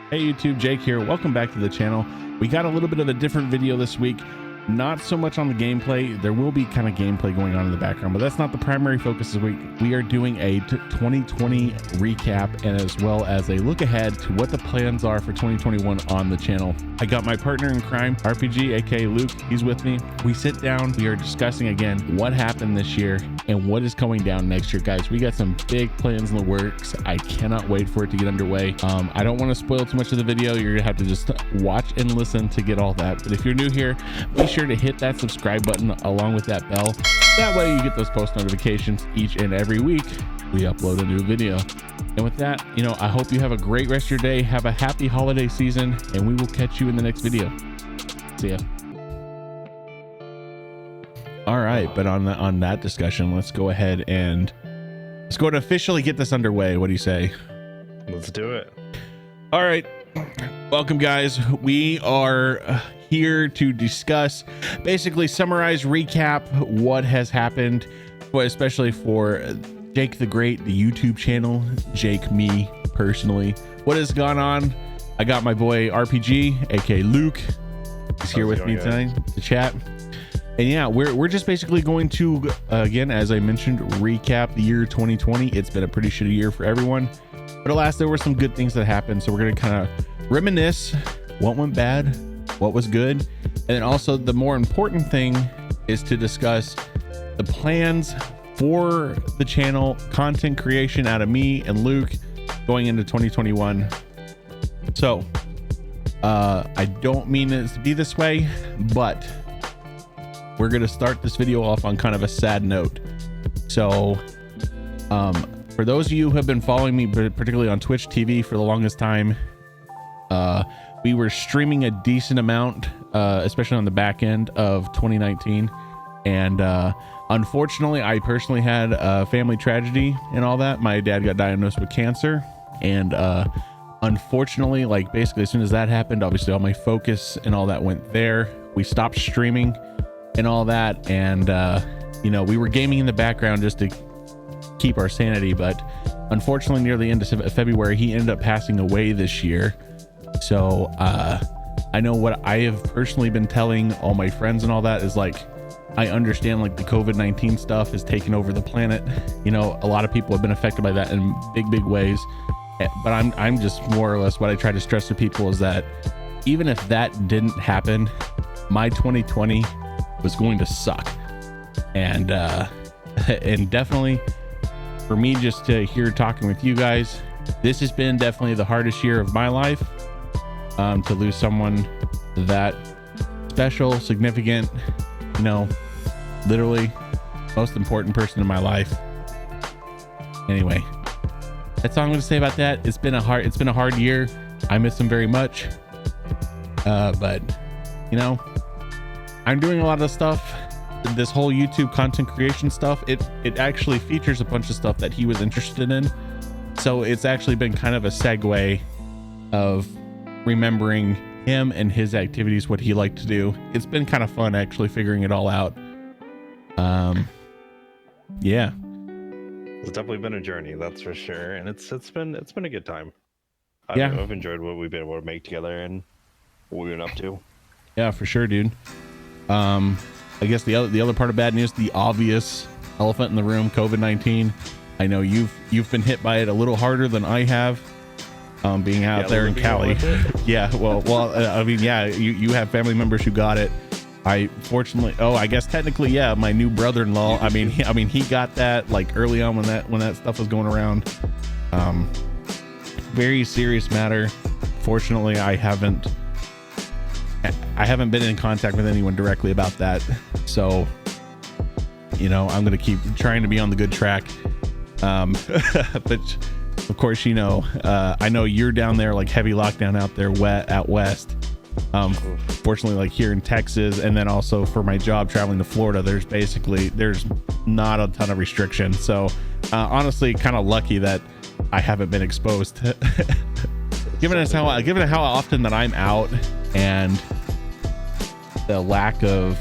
Hey YouTube, Jake here. Welcome back to the channel. We got a little bit of a different video this week. Not so much on the gameplay. There will be kind of gameplay going on in the background, but that's not the primary focus this week. We are doing a 2020 recap and as well as a look ahead to what the plans are for 2021 on the channel. I got my partner in crime, RPG, aka Luke. He's with me. We sit down, we are discussing again what happened this year and what is coming down next year, guys. We got some big plans in the works. I cannot wait for it to get underway. I don't want to spoil too much of the video. You're gonna have to just watch and listen to get all that. But if you're new here, be sure to hit that subscribe button along with that bell. That way you get those post notifications each and every week we upload a new video. And with that, I hope you have a great rest of your day. Have a happy holiday season, and we will catch you in the next video. See ya. All right, but on that discussion, let's go ahead and officially get this underway. What do you say? Let's do it. All right. Welcome, guys. We are here to discuss, basically summarize, recap what has happened, especially for Jake the Great, the YouTube channel, Jake, me personally. What has gone on? I got my boy RPG, aka Luke. He's here with me tonight to chat. And yeah, we're just basically going to, again, as I mentioned, recap the year 2020. It's been a pretty shitty year for everyone. But alas, there were some good things that happened. So we're going to kind of reminisce what went bad, what was good. And then also the more important thing is to discuss the plans for the channel, content creation out of me and Luke going into 2021. So I don't mean it to be this way, but we're going to start this video off on kind of a sad note. So for those of you who have been following me, particularly on Twitch TV for the longest time, we were streaming a decent amount, especially on the back end of 2019. And unfortunately, I personally had a family tragedy and all that. My dad got diagnosed with cancer. And unfortunately, like basically as soon as that happened, obviously all my focus and all that went there. We stopped streaming and all that. And, we were gaming in the background just to keep our sanity. But unfortunately, near the end of February, he ended up passing away this year. So I know what I have personally been telling all my friends and all that is like, I understand like the COVID-19 stuff is taking over the planet. A lot of people have been affected by that in big ways. But I'm just more or less what I try to stress to people is that even if that didn't happen, my 2020 was going to suck. And definitely for me, just to hear talking with you guys, this has been definitely the hardest year of my life. To lose someone that special, significant, literally most important person in my life. Anyway, that's all I'm going to say about that. It's been a hard year. I miss him very much. But I'm doing a lot of stuff. This whole YouTube content creation stuff, it actually features a bunch of stuff that he was interested in. So it's actually been kind of a segue of remembering him and his activities, what he liked to do. It's been kind of fun actually figuring it all out. Yeah, it's definitely been a journey, that's for sure, and it's been a good time. I've enjoyed what we've been able to make together and what we've been up to. Yeah, for sure, dude. I guess the other part of bad news, the obvious elephant in the room, COVID-19. I know you've been hit by it a little harder than I have. Being out there in Cali. Yeah, I mean, you have family members who got it. I fortunately, I guess technically, yeah, my new brother-in-law. I mean, he got that like early on when that stuff was going around. Very serious matter. Fortunately, I haven't been in contact with anyone directly about that. So, I'm gonna keep trying to be on the good track. But of course, I know you're down there like heavy lockdown out there out west. Fortunately, like here in Texas, and then also for my job traveling to Florida, there's not a ton of restrictions. So honestly, kind of lucky that I haven't been exposed. given how often that I'm out and the lack of,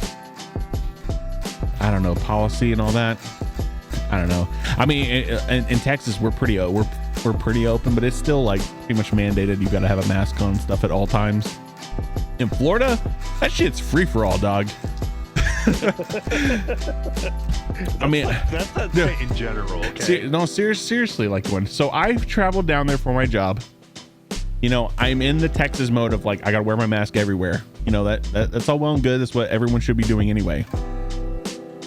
policy and all that. I don't know. I mean, in Texas, we're we're pretty open, but it's still like pretty much mandated. You got to have a mask on and stuff at all times. In Florida, that shit's free for all, dog. I mean, that's not in general. Okay. No, seriously, like one. So I've traveled down there for my job. You know, I'm in the Texas mode of like, I got to wear my mask everywhere. You know, that's all well and good. That's what everyone should be doing anyway.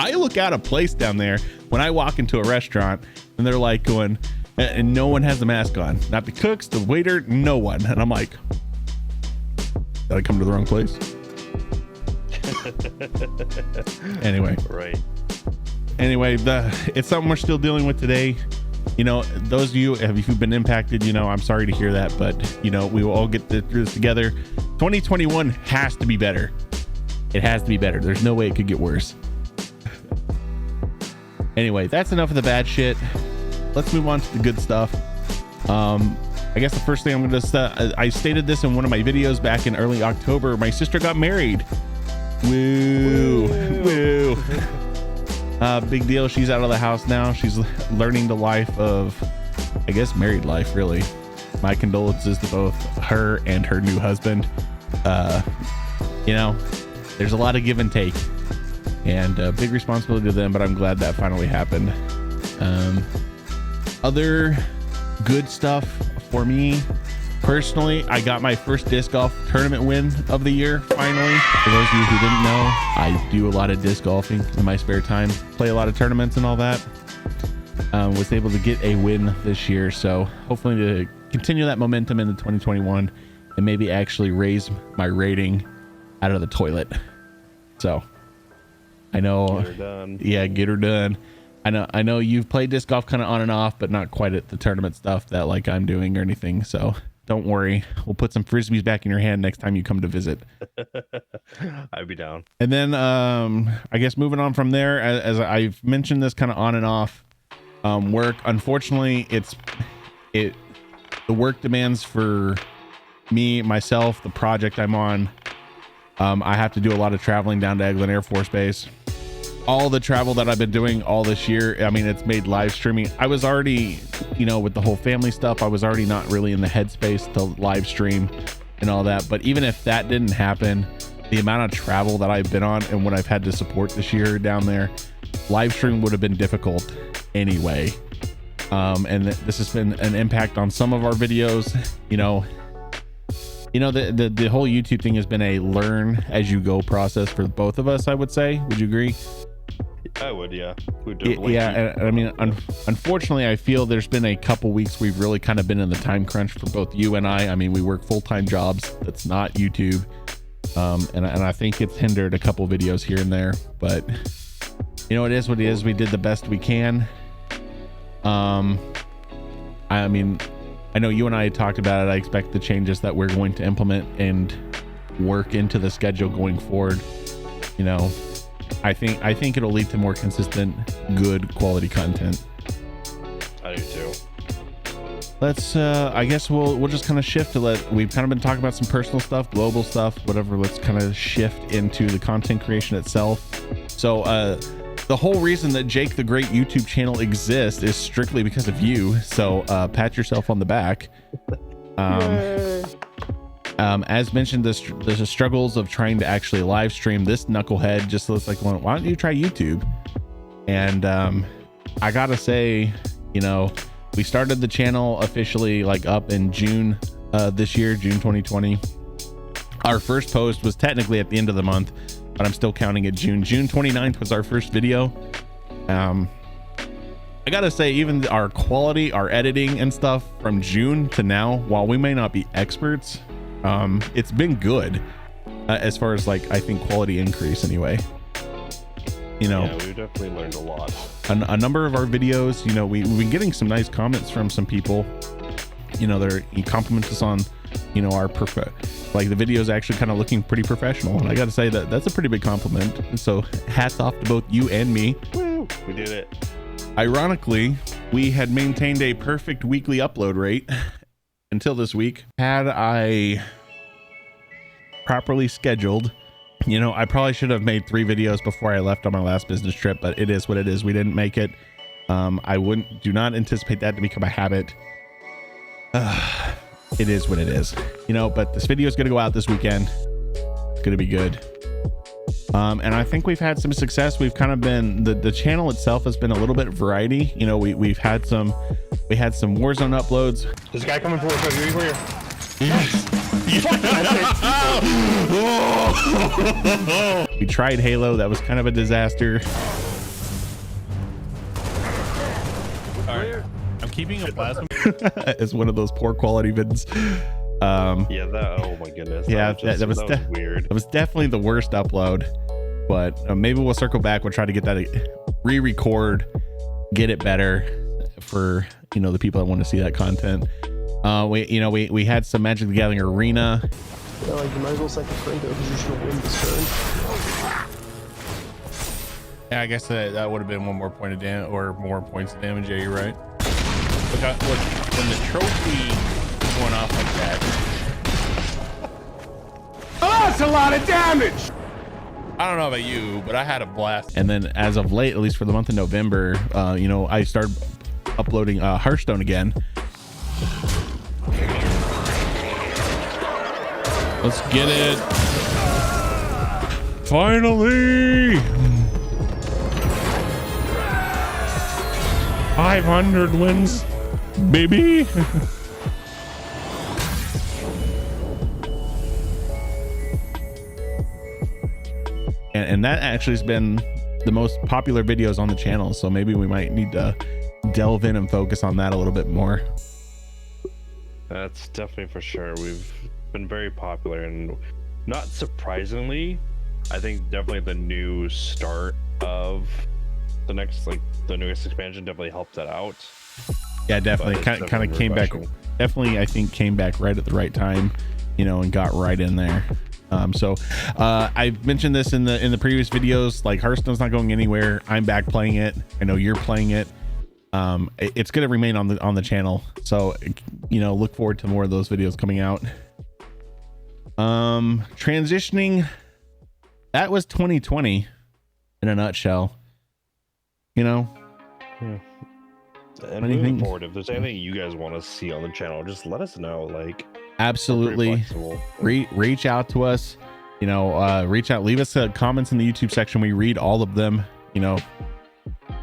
I look out a place down there when I walk into a restaurant and they're like going, and no one has the mask on. Not the cooks, the waiter, no one. And I'm like, did I come to the wrong place? Anyway. Right. Anyway, it's something we're still dealing with today. You know, those of you who've been impacted, you know, I'm sorry to hear that, but you know, we will all get through this together. 2021 has to be better. It has to be better. There's no way it could get worse. Anyway, that's enough of the bad shit. Let's move on to the good stuff. I guess the first thing I'm going to I stated this in one of my videos back in early October. My sister got married. Woo. Big deal. She's out of the house now. She's learning the life of, I guess, married life, really. My condolences to both her and her new husband. You know, there's a lot of give and take and big responsibility to them, but I'm glad that finally happened. Other good stuff for me personally, I got my first disc golf tournament win of the year finally. For those of you who didn't know, I do a lot of disc golfing in my spare time, play a lot of tournaments and all that. Was able to get a win this year, so hopefully to continue that momentum into 2021 and maybe actually raise my rating out of the toilet. So I know, get her done. Yeah, get her done. I know you've played disc golf kind of on and off, but not quite at the tournament stuff that like I'm doing or anything. So don't worry. We'll put some Frisbees back in your hand next time you come to visit. I'd be down. And then I guess moving on from there, as I've mentioned this kind of on and off, work. Unfortunately, the work demands for myself, the project I'm on. I have to do a lot of traveling down to Eglin Air Force Base. All the travel that I've been doing all this year, I mean, it's made live streaming. I was already, you know, with the whole family stuff, I was already not really in the headspace to live stream and all that. But even if that didn't happen, the amount of travel that I've been on and what I've had to support this year down there, live stream would have been difficult anyway. And this has been an impact on some of our videos. You know, the whole YouTube thing has been a learn as you go process for both of us, I would say. Would you agree? I would, yeah. Yeah, I mean, unfortunately, I feel there's been a couple weeks we've really kind of been in the time crunch for both you and I. I mean, we work full-time jobs. That's not YouTube. And I think it's hindered a couple videos here and there. But, you know, it is what it is. We did the best we can. I mean, I know you and I talked about it. I expect the changes that we're going to implement and work into the schedule going forward. You know, I think it'll lead to more consistent, good quality content. I do too. Let's I guess we'll just kind of shift to we've kind of been talking about some personal stuff, global stuff, whatever. Let's kind of shift into the content creation itself. So the whole reason that Jake the Great YouTube channel exists is strictly because of you. So pat yourself on the back. As mentioned, the struggles of trying to actually live stream. This knucklehead just looks like, why don't you try YouTube? And I gotta say, you know, we started the channel officially like up in June this year, June 2020. Our first post was technically at the end of the month, but I'm still counting it June 29th was our first video. I gotta say, even our quality, our editing and stuff from June to now, while we may not be experts, it's been good as far as like, I think quality increase anyway. You know, yeah, we've definitely learned a lot. A number of our videos, you know, we've been getting some nice comments from some people. You know, they compliment us on, you know, our like the videos actually kind of looking pretty professional, and I gotta say that's a pretty big compliment. So hats off to both you and me. Woo, we did it. Ironically, we had maintained a perfect weekly upload rate until this week. Had I properly scheduled, you know, I probably should have made 3 videos before I left on my last business trip, but it is what it is. We didn't make it. I do not anticipate that to become a habit. It is what it is, you know, but this video is going to go out this weekend. It's going to be good. And I think we've had some success. We've kind of been, the channel itself has been a little bit variety. You know, we had some Warzone uploads. This guy coming for us. Here. We tried Halo. That was kind of a disaster. All right. I'm keeping a plasma. It's one of those poor quality vids. Yeah, that, oh my goodness. That was weird. It was definitely the worst upload, but maybe we'll circle back. We'll try to get that re-record, get it better for, you know, the people that want to see that content. We had some Magic the Gathering Arena. Yeah, like you might as well second Franco because you're just gonna win this turn. Yeah, I guess that would have been one more point of damage, or more points of damage. Yeah, you're right. Look, when the trophy is going off like that. Oh, that's a lot of damage. I don't know about you, but I had a blast. And then as of late, at least for the month of November, you know, I started uploading Hearthstone again. Let's get it. Finally. 500 wins, baby. and that actually has been the most popular videos on the channel, so maybe we might need to delve in and focus on that a little bit more. That's definitely for sure. We've been very popular, and not surprisingly, I think definitely the new start of the newest expansion definitely helped that out. Yeah, definitely kind of came back. Definitely, I think came back right at the right time, you know, and got right in there. I've mentioned this in the previous videos, like Hearthstone's not going anywhere. I'm back playing it. I know you're playing it. It's going to remain on the channel, so, you know, look forward to more of those videos coming out. Transitioning, that was 2020 in a nutshell, you know. And moving forward, if there's anything you guys want to see on the channel, just let us know. Like, absolutely, reach out to us, you know. Reach out, leave us comments in the YouTube section. We read all of them, you know,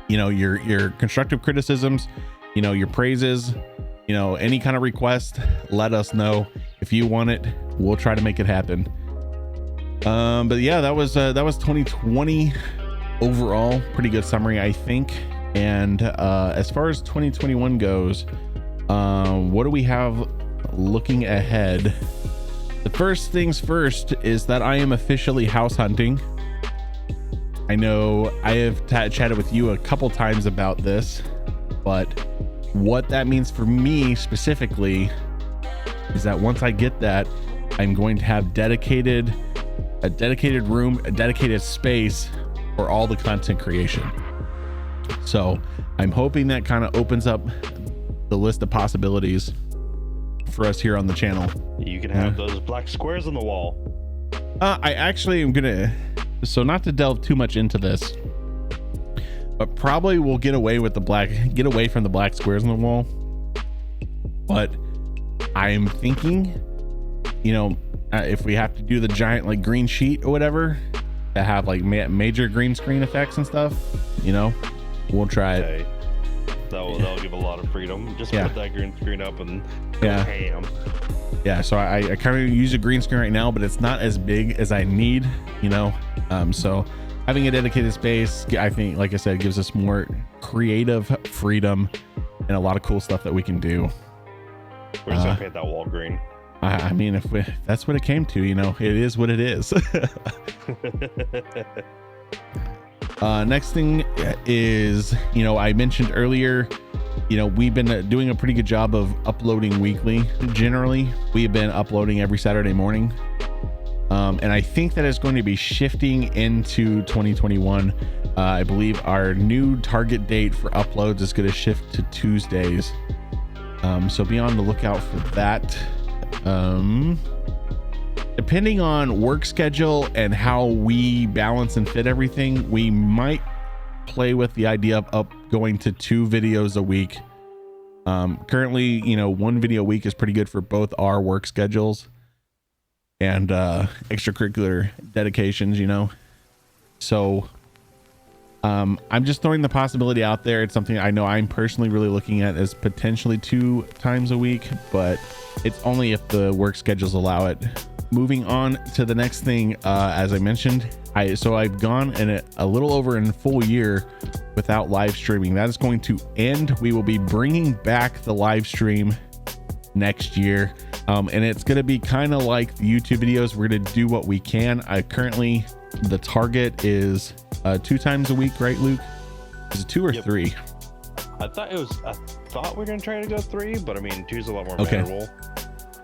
your constructive criticisms, you know, your praises, you know, any kind of request, let us know. If you want it, we'll try to make it happen. But yeah, that was 2020 overall. Pretty good summary, I think. And as far as 2021 goes, what do we have looking ahead? The first things first is that I am officially house hunting. I know I have chatted with you a couple times about this, but what that means for me specifically is that once I get that, I'm going to have a dedicated room, a dedicated space for all the content creation. So I'm hoping that kind of opens up the list of possibilities for us here on the channel. You can have those black squares on the wall. I actually am gonna, so not to delve too much into this, but probably we'll get away from the black squares on the wall. But I'm thinking, you know, if we have to do the giant like green sheet or whatever to have like major green screen effects and stuff, you know, we'll try it. That'll give a lot of freedom. Just put that green screen up and go ham. Yeah, so I kind of use a green screen right now, but it's not as big as I need, you know. So having a dedicated space, I think, like I said, gives us more creative freedom and a lot of cool stuff that we can do. We're just gonna paint that wall green. I mean, if that's what it came to, you know, it is what it is. Next thing is, you know, I mentioned earlier, you know, we've been doing a pretty good job of uploading weekly. Generally, we have been uploading every Saturday morning. And I think that is going to be shifting into 2021. I believe our new target date for uploads is going to shift to Tuesdays. So be on the lookout for that. Depending on work schedule and how we balance and fit everything, we might play with the idea of going to 2 videos a week. Currently, you know, one video a week is pretty good for both our work schedules and extracurricular dedications, you know. So I'm just throwing the possibility out there. It's something I know I'm personally really looking at as potentially 2 times a week, but it's only if the work schedules allow it. Moving on to the next thing, as I mentioned, I've gone in a little over a full year without live streaming. That is going to end. We will be bringing back the live stream next year, and it's going to be kind of like the YouTube videos. We're going to do what we can. Currently the target is 2 times a week, right, Luke? Is it 2 or 3? I thought we were gonna try to go 3, but I mean 2's a lot more Okay. manageable.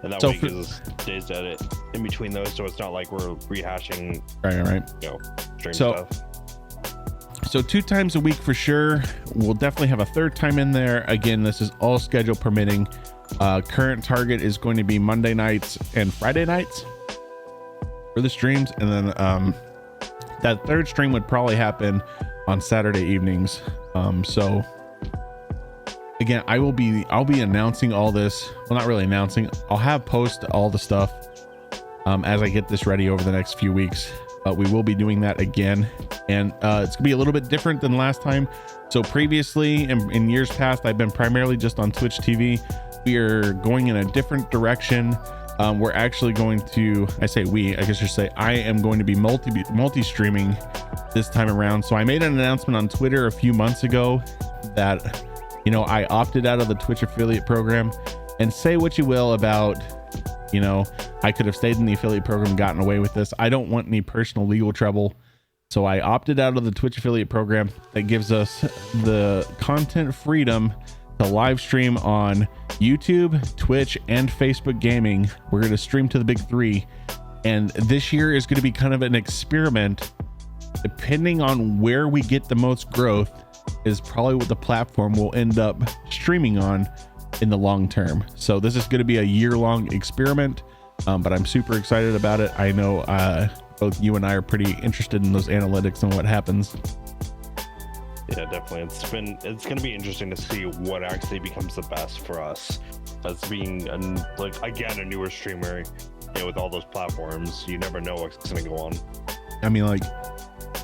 And that So way gives us days to edit in between those, so it's not like we're rehashing, Right. you know, stream So- stuff. So 2 times a week for sure. We'll definitely have a 3rd time in there. Again, this is all schedule permitting. Current target is going to be Monday nights and Friday nights for the streams, and then that 3rd stream would probably happen on Saturday evenings. So again, I'll be announcing all this. Well, not really announcing. I'll have post all the stuff as I get this ready over the next few weeks. But we will be doing that again, and it's gonna be a little bit different than last time. So previously, in years past, I've been primarily just on Twitch TV. We are going in a different direction. We're actually going to, I guess I should say, I am going to be multi-streaming this time around. So I made an announcement on Twitter a few months ago that, you know, I opted out of the Twitch affiliate program. And say what you will about, you know, I could have stayed in the affiliate program and gotten away with this. I don't want any personal legal trouble. So I opted out of the Twitch affiliate program. That gives us the content freedom to live stream on YouTube, Twitch, and Facebook Gaming. We're going to stream to the big 3. And this year is going to be kind of an experiment. Depending on where we get the most growth is probably what the platform will end up streaming on in the long term. So this is going to be a year-long experiment, but I'm super excited about it. I know both you and I are pretty interested in those analytics and what happens. Yeah, definitely. It's going to be interesting to see what actually becomes the best for us as being a newer streamer. You know, with all those platforms, you never know what's going to go on. I mean, like,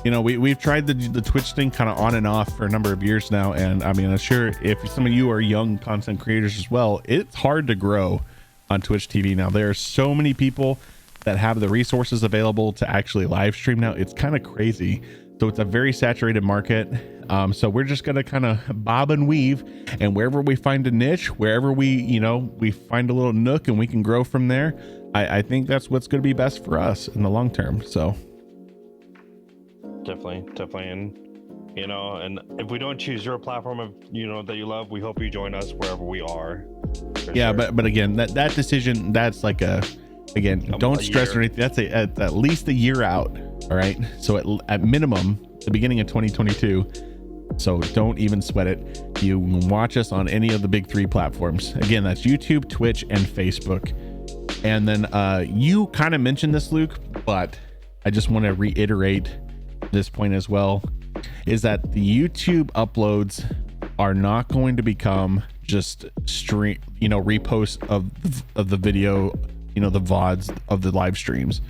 you know, we've tried the Twitch thing kind of on and off for a number of years now, and I mean, I'm sure if some of you are young content creators as well, it's hard to grow on Twitch TV now. There are so many people that have the resources available to actually live stream now. It's kind of crazy. So it's a very saturated market. So we're just gonna kind of bob and weave, and wherever we find a niche, wherever we find a little nook and we can grow from there, I think that's what's going to be best for us in the long term. So definitely. And you know, and if we don't choose your platform of, you know, that you love, we hope you join us wherever we are. Yeah, sure. but again, that decision, that's like don't stress or anything. That's at least a year out. All right, so at minimum the beginning of 2022. So don't even sweat it. You can watch us on any of the big 3 platforms. Again, that's YouTube, Twitch, and Facebook. And then you kind of mentioned this, Luke, but I just want to reiterate this point as well, is that the YouTube uploads are not going to become just reposts of the video, the VODs of the live streams.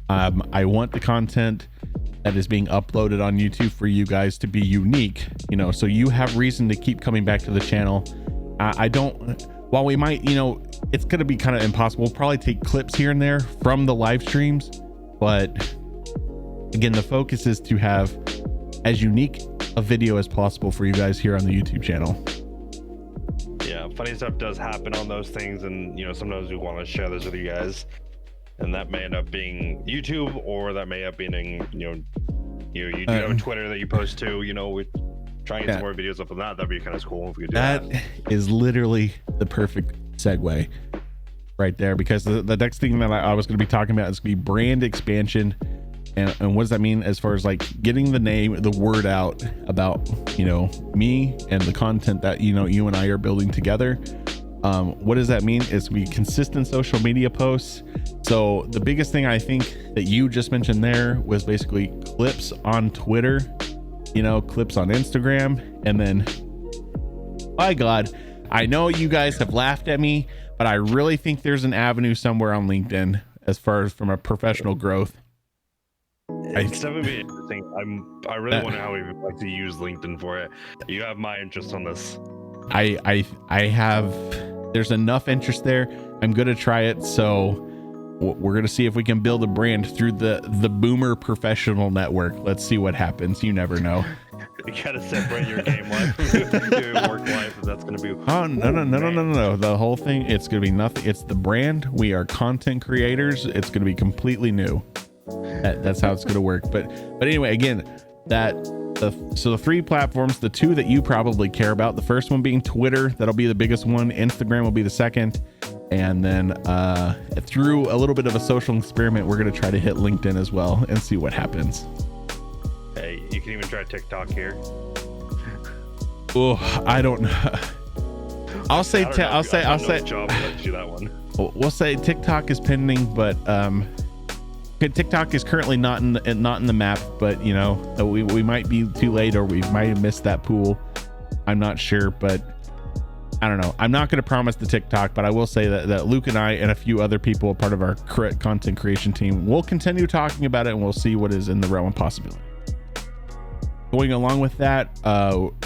I want the content that is being uploaded on YouTube for you guys to be unique, so you have reason to keep coming back to the channel. While we might, it's going to be kind of impossible. We'll probably take clips here and there from the live streams, but again, the focus is to have as unique a video as possible for you guys here on the YouTube channel. Yeah, funny stuff does happen on those things, and sometimes we want to share this with you guys, and that may end up being YouTube, or that may end up being you do have a Twitter that you post to. We try and get some more videos up on that. That'd be kind of cool if we could do that. That is literally the perfect segue right there, because the next thing that I was going to be talking about is going to be brand expansion. And what does that mean as far as like getting the word out about, me and the content that, you and I are building together? What does that mean? Is we consistent social media posts. So the biggest thing I think that you just mentioned there was basically clips on Twitter, clips on Instagram. And then, by God, I know you guys have laughed at me, but I really think there's an avenue somewhere on LinkedIn as far as from a professional growth. It's definitely interesting. I really wonder how we would like to use LinkedIn for it. You have my interest on this. I have, there's enough interest there. I'm going to try it. So we're going to see if we can build a brand through the Boomer Professional Network. Let's see what happens. You never know. You gotta separate your game life from your work life, and that's gonna be. Oh no! The whole thing, it's gonna be nothing. It's the brand. We are content creators. It's gonna be completely new. That's how it's gonna work. But anyway, again, so the 3 platforms, the 2 that you probably care about. The first one being Twitter. That'll be the biggest one. Instagram will be the second. And then through a little bit of a social experiment, we're gonna try to hit LinkedIn as well and see what happens. Hey, you can even try TikTok here. Oh, I don't know. I'll say Job let you that one. We'll say TikTok is pending, but TikTok is currently not in the map. But you know, we might be too late, or we might have missed that pool. I'm not sure, but I don't know. I'm not going to promise the TikTok, but I will say that Luke and I and a few other people, part of our content creation team, will continue talking about it, and we'll see what is in the realm of possibility. Going along with that,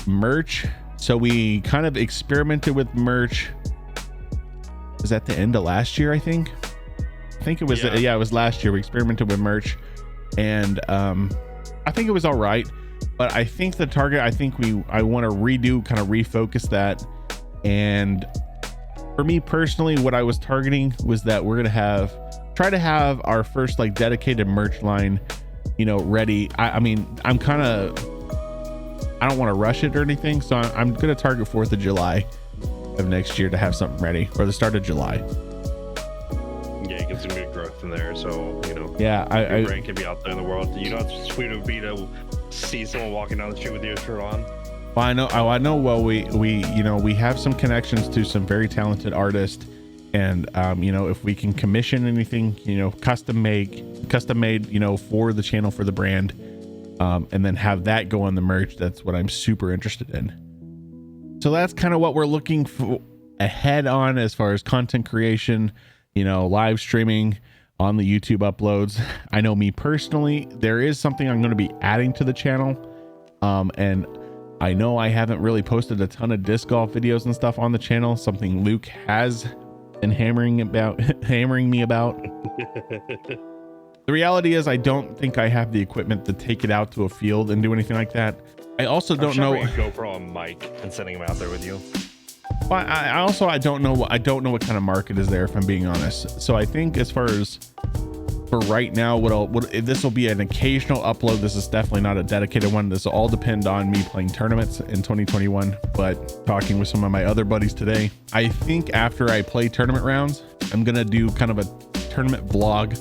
merch. So we kind of experimented with merch. Was at the end of last year, I think it was. Yeah, it was last year. We experimented with merch, and I think it was all right. But I think the target, I want to refocus that. And for me personally, what I was targeting was that we're gonna try to have our first like dedicated merch line, you know, ready. I mean, I don't want to rush it or anything, so I'm gonna target 4th of July of next year to have something ready, or the start of July. Yeah, you get some good growth in there, so you know. Yeah, your brand can be out there in the world. You know how sweet it would be to see someone walking down the street with your shirt on. Well, I know. Well, we have some connections to some very talented artists, and you know, if we can commission anything, you know, custom made, you know, for the channel, for the brand, and then have that go on the merch. That's what I'm super interested in. So that's kind of what we're looking for ahead on as far as content creation, you know, live streaming on the YouTube uploads. I know me personally, there is something I'm going to be adding to the channel, and I know I haven't really posted a ton of disc golf videos and stuff on the channel, something Luke has been hammering me about. The reality is I don't think I have the equipment to take it out to a field and do anything like that. I also don't know. GoPro and mic and sending him out there with you. Well, I don't know what kind of market is there, if I'm being honest. So I think as far as for right now, this will be an occasional upload. This is definitely not a dedicated one. This will all depend on me playing tournaments in 2021. But talking with some of my other buddies today, I think after I play tournament rounds, I'm gonna do kind of a tournament vlog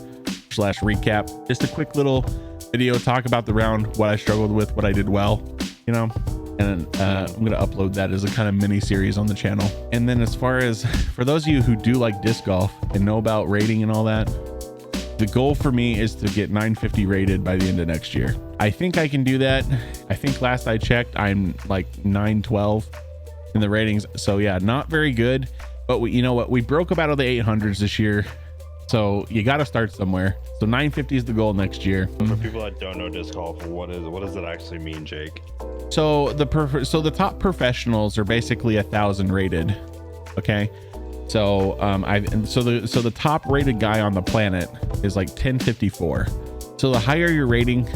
/ recap, just a quick little video, talk about the round, what I struggled with, what I did well, you know. And I'm gonna upload that as a kind of mini series on the channel. And then as far as for those of you who do like disc golf and know about rating and all that, the goal for me is to get 950 rated by the end of next year. I think I can do that. I think last I checked, I'm like 912 in the ratings. So yeah, not very good, but you know what? We broke about all the 800s this year. So you got to start somewhere. So 950 is the goal next year. For people that don't know disc golf, what does it actually mean, Jake? So the top professionals are basically 1,000 rated. Okay. So the top rated guy on the planet is like 1054. So the higher your rating,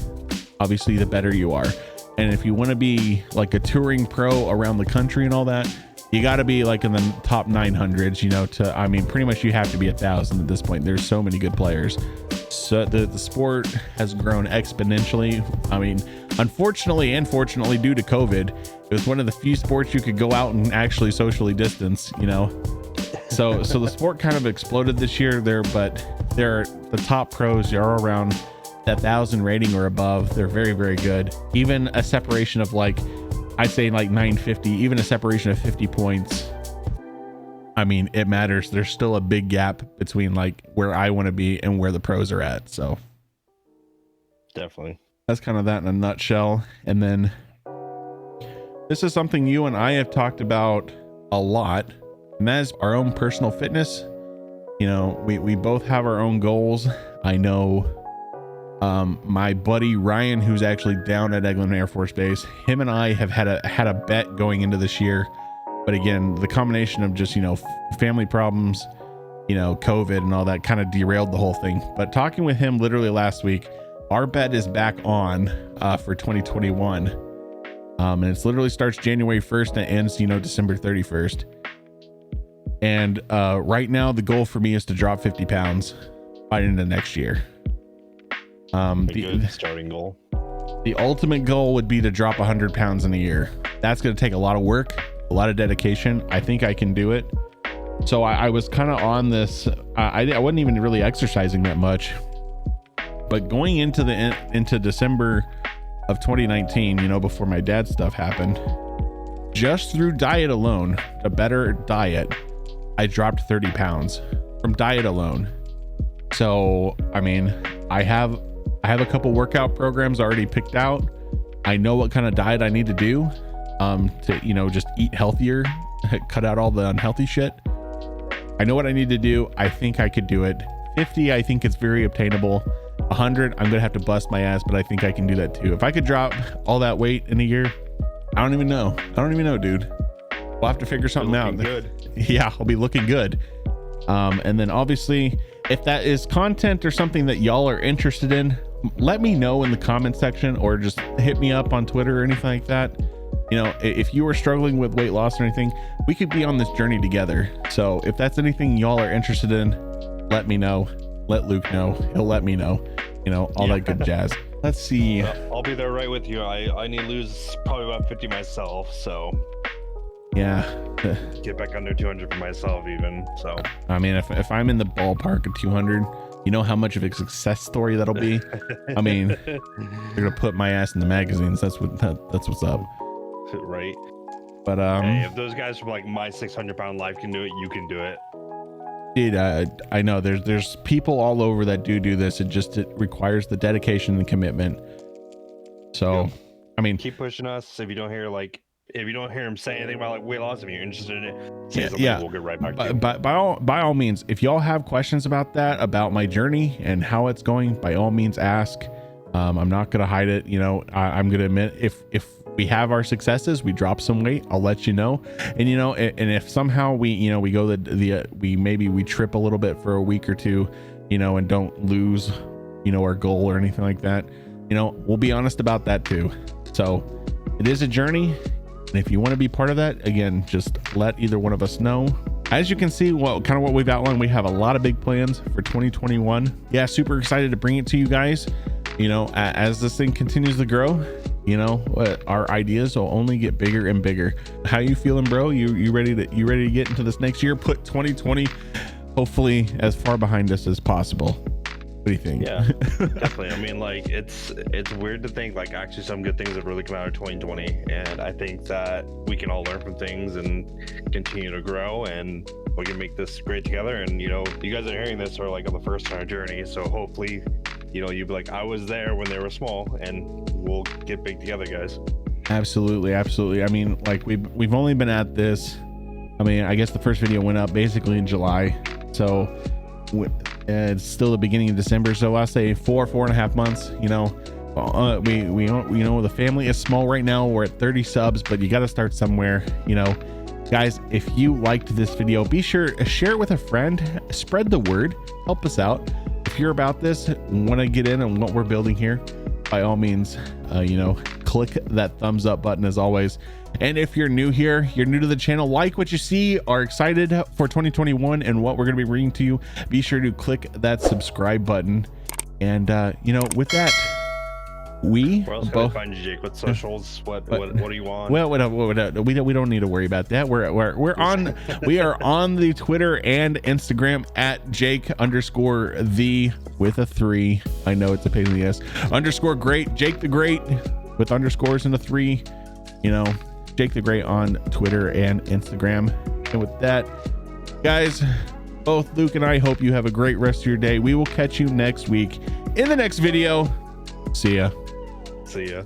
obviously the better you are. And if you want to be like a touring pro around the country and all that, you got to be like in the top 900s, you know, I mean, pretty much you have to be 1,000 at this point. There's so many good players. So the sport has grown exponentially. I mean, unfortunately and fortunately, due to COVID, it was one of the few sports you could go out and actually socially distance, you know. So the sport kind of exploded this year there, but the top pros are around 1,000 rating or above. They're very, very good. Even a separation of like, I'd say like 950, even a separation of 50 points. I mean, it matters. There's still a big gap between like where I want to be and where the pros are at. So definitely, that's kind of that in a nutshell. And then this is something you and I have talked about a lot, and that is our own personal fitness. You know, we both have our own goals. I know my buddy Ryan, who's actually down at Eglin Air Force Base, him and I have had a bet going into this year. But again, the combination of just, you know, family problems, you know, COVID and all that kind of derailed the whole thing. But talking with him literally last week, our bet is back on for 2021. And it's literally starts January 1st and ends, you know, December 31st. And right now the goal for me is to drop 50 pounds by the end of next year. Good starting goal. The ultimate goal would be to drop 100 pounds in a year. That's going to take a lot of work, a lot of dedication. I think I can do it. So I was kind of on this. I wasn't even really exercising that much, but going into into December of 2019, you know, before my dad's stuff happened, just through diet alone, a better diet, I dropped 30 pounds from diet alone. So, I mean, I have a couple workout programs already picked out. I know what kind of diet I need to do to, you know, just eat healthier, cut out all the unhealthy shit. I know what I need to do. I think I could do it. 50, I think it's very obtainable. 100, I'm gonna have to bust my ass, but I think I can do that too. If I could drop all that weight in a year, I don't even know, dude. We'll have to figure something out. Good. Yeah, I'll be looking good. And then obviously, if that is content or something that y'all are interested in, let me know in the comment section, or just hit me up on Twitter or anything like that. You know, if you are struggling with weight loss or anything, we could be on this journey together. So if that's anything y'all are interested in, let me know. Let Luke know. He'll let me know. You know, all that good jazz. Let's see. I'll be there right with you. I need to lose probably about 50 myself, so yeah. get back under 200 for myself even. So I mean, if I'm in the ballpark of 200, you know how much of a success story that'll be. I mean, they're gonna put my ass in the magazines. That's what's up. Right. But hey, if those guys from like my 600-pound life can do it, you can do it. Dude, I know there's people all over that do this. It requires the dedication and commitment. So, yeah. I mean, keep pushing us. If you don't hear him say anything about like weight loss, if you're interested in it, say something, we'll get right back to you. By all means, if y'all have questions about that, about my journey and how it's going, by all means ask. I'm not gonna hide it. You know, I'm gonna admit if we have our successes, we drop some weight, I'll let you know. And you know, and if somehow we go we trip a little bit for a week or two, you know, and don't lose, you know, our goal or anything like that, you know, we'll be honest about that too. So it is a journey, and if you want to be part of that, again, just let either one of us know. As you can see, what we've outlined, we have a lot of big plans for 2021. Yeah, super excited to bring it to you guys. You know, as this thing continues to grow, you know, our ideas will only get bigger and bigger. How you feeling, bro? You ready to get into this next year? Put 2020 hopefully as far behind us as possible. What do you think? Yeah, definitely. I mean, like, it's weird to think like actually some good things have really come out of 2020, and I think that we can all learn from things and continue to grow, and we can make this great together. And you know, you guys are hearing this are like on the first in our journey, so hopefully, you know, you'd be like, I was there when they were small, and we'll get big together, guys. Absolutely. I mean, like we've only been at this. I mean, I guess the first video went up basically in July, so it's still the beginning of December. So I'll say 4.5 months. You know, we you know, the family is small right now. We're at 30 subs, but you got to start somewhere. You know, guys, if you liked this video, be sure to share it with a friend. Spread the word. Help us out. If you're about this, want to get in on what we're building here, by all means, you know, click that thumbs up button as always. And if you're new here, you're new to the channel, like what you see, are excited for 2021 and what we're going to be bringing to you, be sure to click that subscribe button. And you know, with that, where else can I find you, Jake? What socials? What do you want? Well, we don't need to worry about that. We are on the Twitter and Instagram at Jake_the with a 3. I know it's a pain in the ass. _great, Jake the Great with underscores and a 3. You know, Jake the Great on Twitter and Instagram. And with that, guys, both Luke and I hope you have a great rest of your day. We will catch you next week in the next video. See ya. See ya.